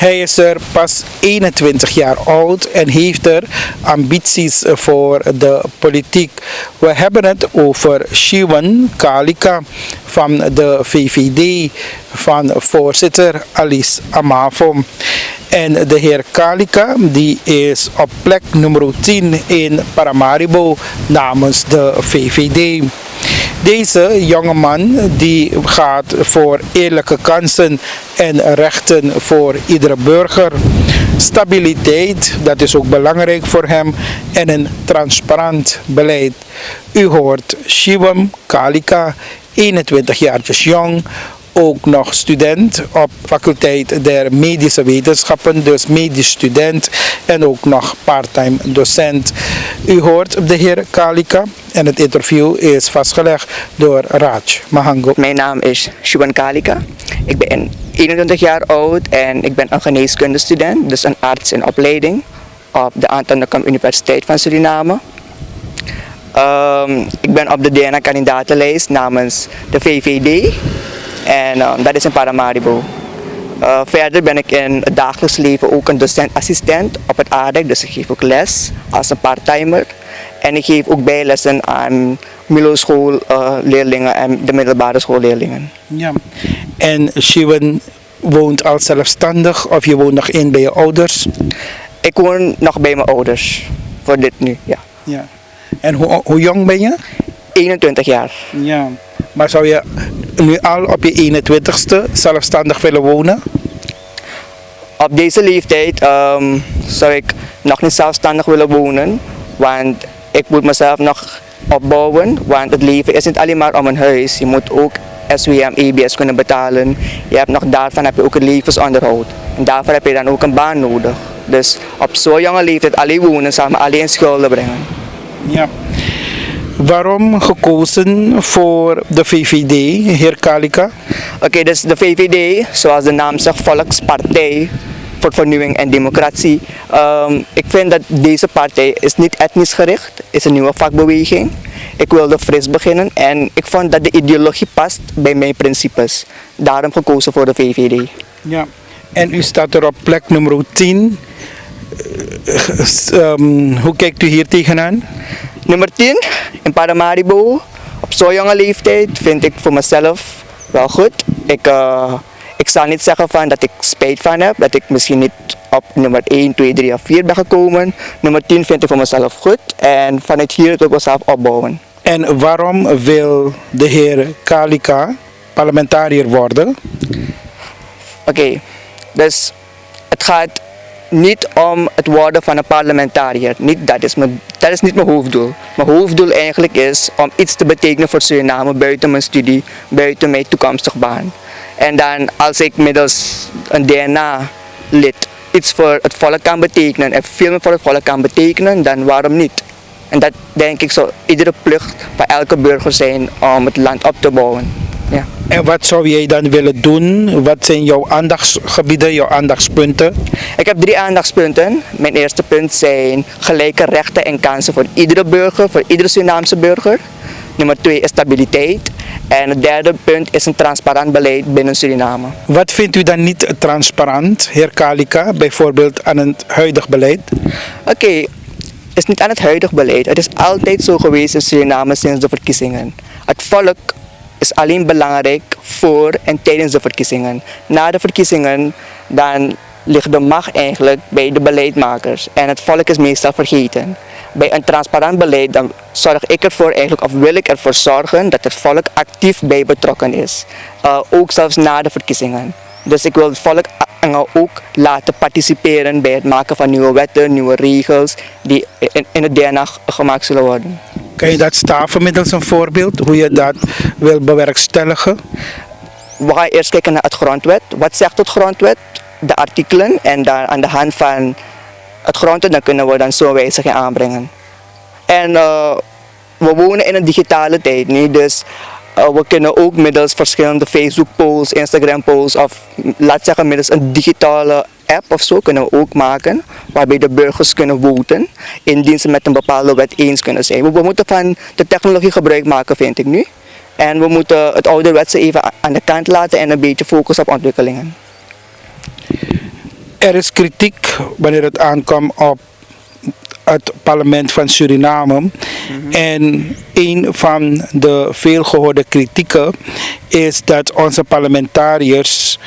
Hij is er pas 21 jaar oud en heeft er ambities voor de politiek. We hebben het over Shiwan Kalika van de VVD, van voorzitter Alice Amavo. En de heer Kalika die is op plek nummer 10 in Paramaribo namens de VVD. Deze jongeman die gaat voor eerlijke kansen en rechten voor iedere burger. Stabiliteit, dat is ook belangrijk voor hem, en een transparant beleid. U hoort Shivam Kalika, 21 jaartjes jong, ook nog student op faculteit der medische wetenschappen, dus medisch student en ook nog parttime docent. U hoort de heer Kalika en het interview is vastgelegd door Raj Mahango. Mijn naam is Shiwan Kalika. Ik ben 21 jaar oud en ik ben een geneeskundestudent, dus een arts in opleiding op de Antonekamp Universiteit van Suriname. Ik ben op de DNA-kandidatenlijst namens de VVD. En dat is in Paramaribo. Verder ben ik in het dagelijks leven ook een docent-assistent op het ADEC, dus ik geef ook les als een parttimer. En ik geef ook bijlessen aan MILO-schoolleerlingen en de middelbare schoolleerlingen. Ja. En Shiwan woont al zelfstandig of je woont nog in bij je ouders? Ik woon nog bij mijn ouders, voor dit nu, ja. Ja. En hoe jong ben je? 21 jaar. Ja. Maar zou je nu al op je 21ste zelfstandig willen wonen? Op deze leeftijd zou ik nog niet zelfstandig willen wonen, want ik moet mezelf nog opbouwen, want het leven is niet alleen maar om een huis. Je moet ook SWM, EBS kunnen betalen. Daarvan heb je ook het levensonderhoud. En daarvoor heb je dan ook een baan nodig. Dus op zo'n jonge leeftijd alleen wonen zal me alleen schulden brengen. Ja. Waarom gekozen voor de VVD, heer Kalika? Oké, dus de VVD, zoals de naam zegt, Volkspartij voor Vernieuwing en Democratie. Ik vind dat deze partij is niet etnisch gericht, is een nieuwe vakbeweging. Ik wilde fris beginnen en ik vond dat de ideologie past bij mijn principes. Daarom gekozen voor de VVD. Ja. En u staat er op plek nummer 10. Hoe kijkt u hier tegenaan? Nummer 10 in Paramaribo. Op zo'n jonge leeftijd vind ik voor mezelf wel goed. Ik zal niet zeggen dat ik spijt van heb, dat ik misschien niet op nummer 1, 2, 3 of 4 ben gekomen. Nummer 10 vind ik voor mezelf goed en vanuit hier wil ik mezelf opbouwen. En waarom wil de heer Kalika parlementariër worden? Oké, dus het gaat niet om het worden van een parlementariër. Dat is niet mijn hoofddoel. Mijn hoofddoel eigenlijk is om iets te betekenen voor Suriname buiten mijn studie, buiten mijn toekomstige baan. En dan als ik middels een DNA-lid iets voor het volk kan betekenen en veel meer voor het volk kan betekenen, dan waarom niet? En dat denk ik zou iedere plicht van elke burger zijn om het land op te bouwen. Ja. En wat zou jij dan willen doen? Wat zijn jouw aandachtsgebieden, jouw aandachtspunten? Ik heb 3 aandachtspunten. Mijn eerste punt zijn gelijke rechten en kansen voor iedere burger, voor iedere Surinaamse burger. Nummer 2 is stabiliteit. En het derde punt is een transparant beleid binnen Suriname. Wat vindt u dan niet transparant, heer Kalika, bijvoorbeeld aan het huidig beleid? Oké, het is niet aan het huidig beleid. Het is altijd zo geweest in Suriname sinds de verkiezingen. Het volk is alleen belangrijk voor en tijdens de verkiezingen. Na de verkiezingen dan ligt de macht eigenlijk bij de beleidmakers en het volk is meestal vergeten. Bij een transparant beleid dan zorg ik ervoor eigenlijk, of wil ik ervoor zorgen dat het volk actief bij betrokken is. Ook zelfs na de verkiezingen. Dus ik wil het volk ook laten participeren bij het maken van nieuwe wetten, nieuwe regels die in het DNA gemaakt zullen worden. Kan je dat staven middels een voorbeeld, hoe je dat wil bewerkstelligen? We gaan eerst kijken naar het grondwet. Wat zegt het grondwet? De artikelen en daar aan de hand van het grondwet dan kunnen we dan zo'n wijziging aanbrengen. En we wonen in een digitale tijd nu, dus we kunnen ook middels verschillende Facebook posts, Instagram posts of laat zeggen middels een digitale app of zo kunnen we ook maken, waarbij de burgers kunnen voten indien ze met een bepaalde wet eens kunnen zijn. We moeten van de technologie gebruik maken, vind ik nu. En we moeten het ouderwetse even aan de kant laten en een beetje focussen op ontwikkelingen. Er is kritiek wanneer het aankomt op het parlement van Suriname. En een van de veelgehoorde kritieken is dat onze parlementariërs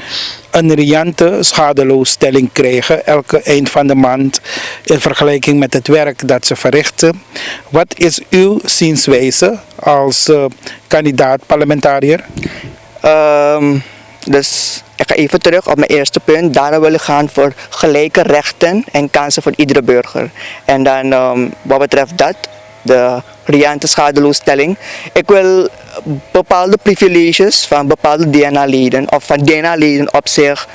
een riante schadeloosstelling krijgen elke eind van de maand in vergelijking met het werk dat ze verrichten. Wat is uw zienswijze als kandidaat parlementariër? Dus ik ga even terug op mijn eerste punt. Daarom wil ik gaan voor gelijke rechten en kansen voor iedere burger. En dan wat betreft dat, de riante schadeloosstelling. Ik wil bepaalde privileges van bepaalde DNA-leden of van DNA-leden op zich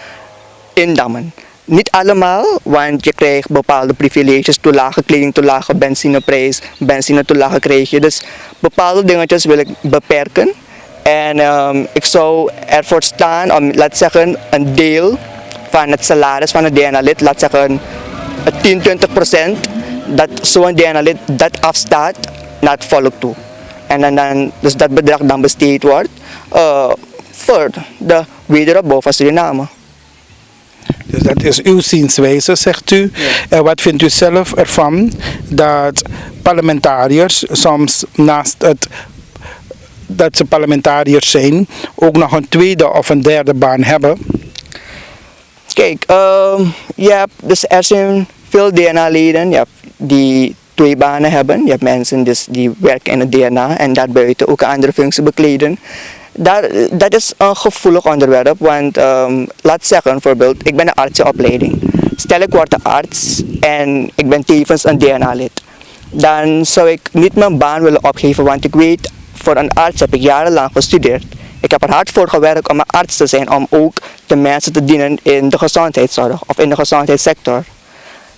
indammen. Niet allemaal, want je krijgt bepaalde privileges, toelage kleding, toelage benzineprijs, benzine toelage krijg je. Dus bepaalde dingetjes wil ik beperken. En ik zou ervoor staan om, laat zeggen, een deel van het salaris van een DNA-lid, laat zeggen 10-20%, dat zo'n DNA-lid dat afstaat naar het volk toe. En dan dus dat bedrag dan besteed wordt voor de wederopbouw van Suriname. Dus dat is uw zienswijze, zegt u. Ja. En wat vindt u zelf ervan dat parlementariërs soms naast het dat ze parlementariërs zijn, ook nog een tweede of een derde baan hebben? Kijk, dus er zijn veel DNA-leden die 2 banen hebben. Je hebt mensen dus die werken in het DNA en daarbuiten ook een andere functie bekleden. Dat is een gevoelig onderwerp, want laat zeggen bijvoorbeeld, ik ben een artsenopleiding. Stel ik word een arts en ik ben tevens een DNA-lid. Dan zou ik niet mijn baan willen opgeven, want ik weet, voor een arts heb ik jarenlang gestudeerd. Ik heb er hard voor gewerkt om een arts te zijn, om ook de mensen te dienen in de gezondheidszorg of in de gezondheidssector.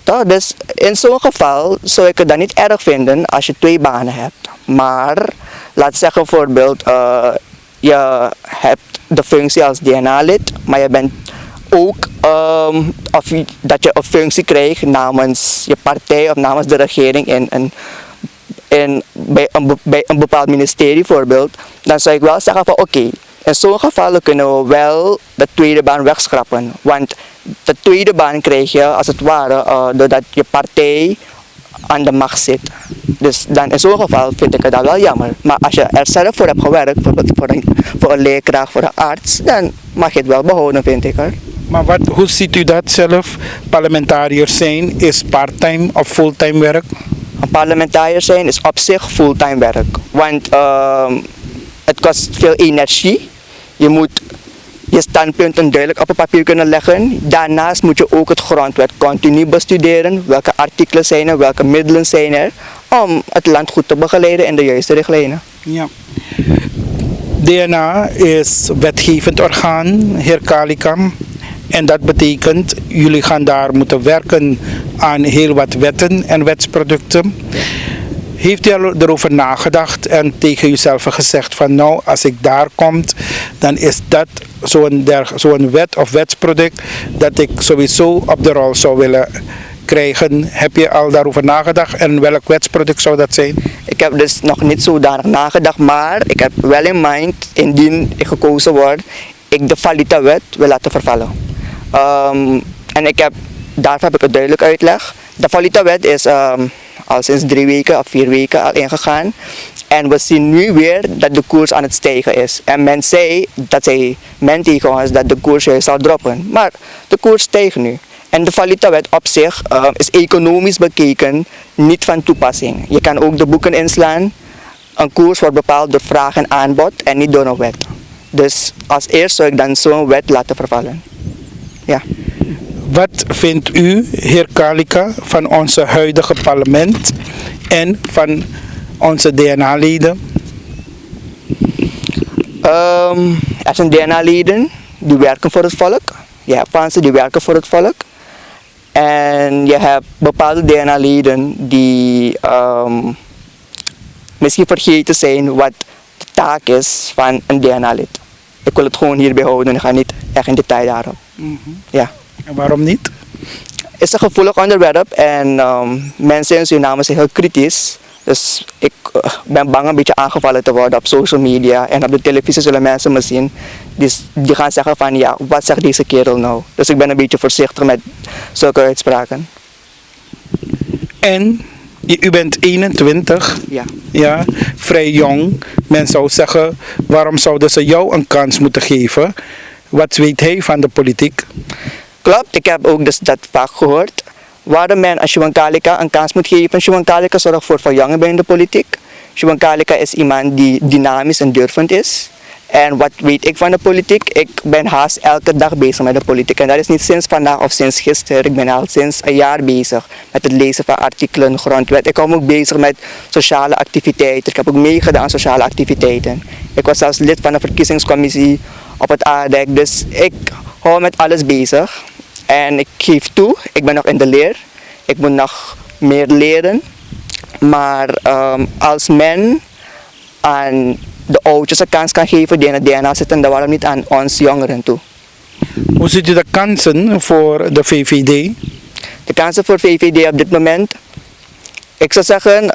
Toch? Dus in zo'n geval zou ik het dan niet erg vinden als je 2 banen hebt. Maar laat zeggen bijvoorbeeld, je hebt de functie als DNA-lid, maar je bent ook dat je een functie krijgt namens je partij of namens de regering bij een bepaald ministerie bijvoorbeeld, dan zou ik wel zeggen van oké, in zo'n geval kunnen we wel de tweede baan wegschrappen. Want de tweede baan krijg je als het ware doordat je partij aan de macht zit. Dus dan in zo'n geval vind ik het dan wel jammer. Maar als je er zelf voor hebt gewerkt, bijvoorbeeld voor een leerkracht, voor een arts, dan mag je het wel behouden, vind ik. Hoor. Maar hoe ziet u dat zelf? Parlementariër zijn is parttime of fulltime werk? Een parlementariër zijn is op zich fulltime werk. Want het kost veel energie. Je moet je standpunten duidelijk op het papier kunnen leggen. Daarnaast moet je ook het grondwet continu bestuderen. Welke artikelen zijn er, welke middelen zijn er. Om het land goed te begeleiden in de juiste richtlijnen. Ja. DNA is wetgevend orgaan, heer Kalikam. En dat betekent, jullie gaan daar moeten werken aan heel wat wetten en wetsproducten. Heeft u al erover nagedacht en tegen uzelf gezegd van nou, als ik daar kom, dan is dat zo'n wet of wetsproduct dat ik sowieso op de rol zou willen krijgen. Heb je al daarover nagedacht en welk wetsproduct zou dat zijn? Ik heb dus nog niet zodanig nagedacht, maar ik heb wel in mind, indien ik gekozen word, ik de Valita-wet wil laten vervallen. En daarvoor heb ik het duidelijk uitleg. De Valita-wet is al sinds 3 weken of 4 weken al ingegaan. En we zien nu weer dat de koers aan het stijgen is. En men zei tegen ons dat de koers juist zal droppen. Maar de koers stijgt nu. En de Valita-wet op zich is economisch bekeken niet van toepassing. Je kan ook de boeken inslaan. Een koers wordt bepaald door vraag en aanbod en niet door een wet. Dus als eerst zou ik dan zo'n wet laten vervallen. Ja. Wat vindt u, heer Kalika, van onze huidige parlement en van onze DNA-leden? Er zijn DNA-leden die werken voor het volk. Je hebt mensen die werken voor het volk. En je hebt bepaalde DNA-leden die misschien vergeten zijn wat de taak is van een DNA-lid. Ik wil het gewoon hierbij houden en ga niet echt in detail daarop. Ja. En waarom niet? Het is een gevoelig onderwerp en mensen in Suriname zijn heel kritisch. Dus ik ben bang een beetje aangevallen te worden op social media. En op de televisie zullen mensen me zien. Dus die gaan zeggen van ja, wat zegt deze kerel nou? Dus ik ben een beetje voorzichtig met zulke uitspraken. En u bent 21, Ja. ja, vrij jong. Men zou zeggen, waarom zouden ze jou een kans moeten geven? Wat weet hij van de politiek? Klopt, ik heb ook dus dat vaak gehoord. Waarom men als Sjoerd Kalika een kans moet geven. Sjoerd Kalika zorgt voor verjongen binnen de politiek. Sjoerd Kalika is iemand die dynamisch en durvend is. En wat weet ik van de politiek? Ik ben haast elke dag bezig met de politiek. En dat is niet sinds vandaag of sinds gisteren. Ik ben al sinds een jaar bezig met het lezen van artikelen, grondwet. Ik kom ook bezig met sociale activiteiten. Ik heb ook meegedaan aan sociale activiteiten. Ik was zelfs lid van de verkiezingscommissie op het ADEC. Dus ik hou met alles bezig. En ik geef toe, ik ben nog in de leer. Ik moet nog meer leren. Maar als men aan de oudjes een kans kan geven die in het DNA zitten, dan waarom niet aan ons jongeren toe? Hoe ziet u de kansen voor de VVD? De kansen voor VVD op dit moment, ik zou zeggen,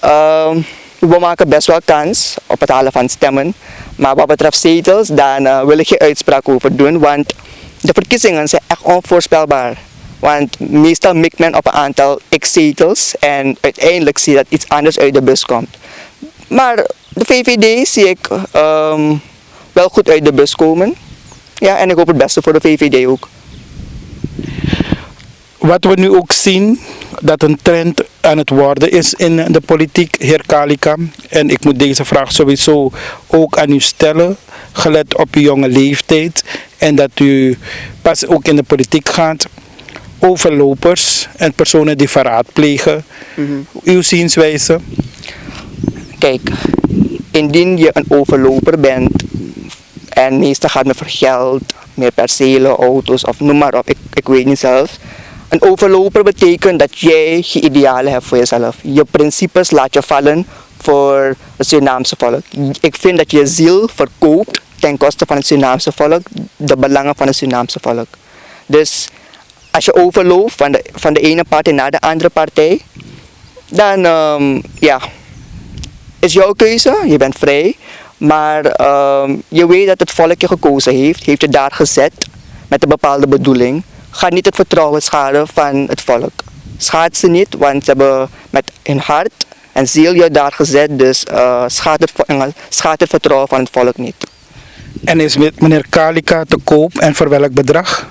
we maken best wel kans op het halen van stemmen. Maar wat betreft zetels, dan wil ik geen uitspraak over doen, want de verkiezingen zijn echt onvoorspelbaar. Want meestal mikt men op een aantal x-zetels en uiteindelijk zie je dat iets anders uit de bus komt. Maar de VVD zie ik wel goed uit de bus komen. Ja, en ik hoop het beste voor de VVD ook. Wat we nu ook zien, dat een trend aan het worden is in de politiek, heer Kalika. En ik moet deze vraag sowieso ook aan u stellen, gelet op uw jonge leeftijd. En dat u pas ook in de politiek gaat. Overlopers en personen die verraad plegen. Uw zienswijze? Kijk, indien je een overloper bent en meestal gaat het voor geld, meer percelen, auto's of noem maar op, ik weet niet zelf. Een overloper betekent dat jij je idealen hebt voor jezelf. Je principes laat je vallen voor het Surinaamse volk. Ik vind dat je ziel verkoopt ten koste van het Surinaamse volk, de belangen van het Surinaamse volk. Dus als je overloopt van de ene partij naar de andere partij, dan ja, is jouw keuze, je bent vrij. Maar je weet dat het volk je gekozen heeft je daar gezet met een bepaalde bedoeling. Ga niet het vertrouwen schaden van het volk. Schaad ze niet, want ze hebben met hun hart en ziel je daar gezet. Dus schaadt het vertrouwen van het volk niet. En is met meneer Kalika te koop en voor welk bedrag?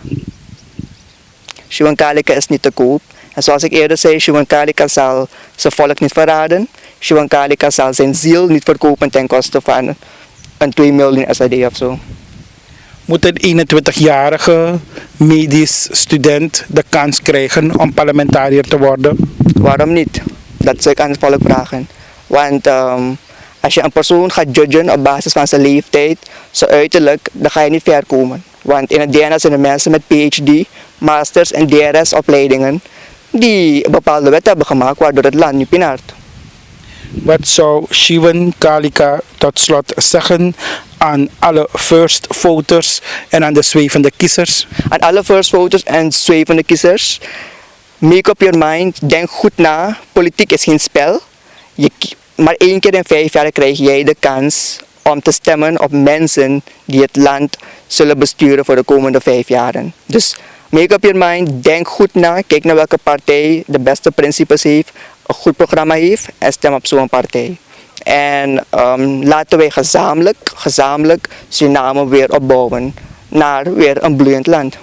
Sjoerd Kalika is niet te koop. En zoals ik eerder zei, Sjoerd Kalika zal zijn volk niet verraden. Sjoerd Kalika zal zijn ziel niet verkopen ten koste van een 2 miljoen SAD of zo. Moet een 21-jarige medisch student de kans krijgen om parlementariër te worden? Waarom niet? Dat zou ik aan het volk vragen. Want als je een persoon gaat judgen op basis van zijn leeftijd, zijn uiterlijk, dan ga je niet ver komen. Want in het DNA zijn er mensen met PhD, masters en DRS-opleidingen die een bepaalde wet hebben gemaakt waardoor het land nu pinaart. Wat zou Sjoerd Kalika tot slot zeggen aan alle first voters en aan de zwevende kiezers? Aan alle first voters en zwevende kiezers, make up your mind, denk goed na, politiek is geen spel. Maar 1 keer in 5 jaar krijg jij de kans om te stemmen op mensen die het land zullen besturen voor de komende 5 jaren. Dus make up your mind, denk goed na, kijk naar welke partij de beste principes heeft, een goed programma heeft en stem op zo'n partij. En laten wij gezamenlijk Suriname weer opbouwen naar weer een bloeiend land.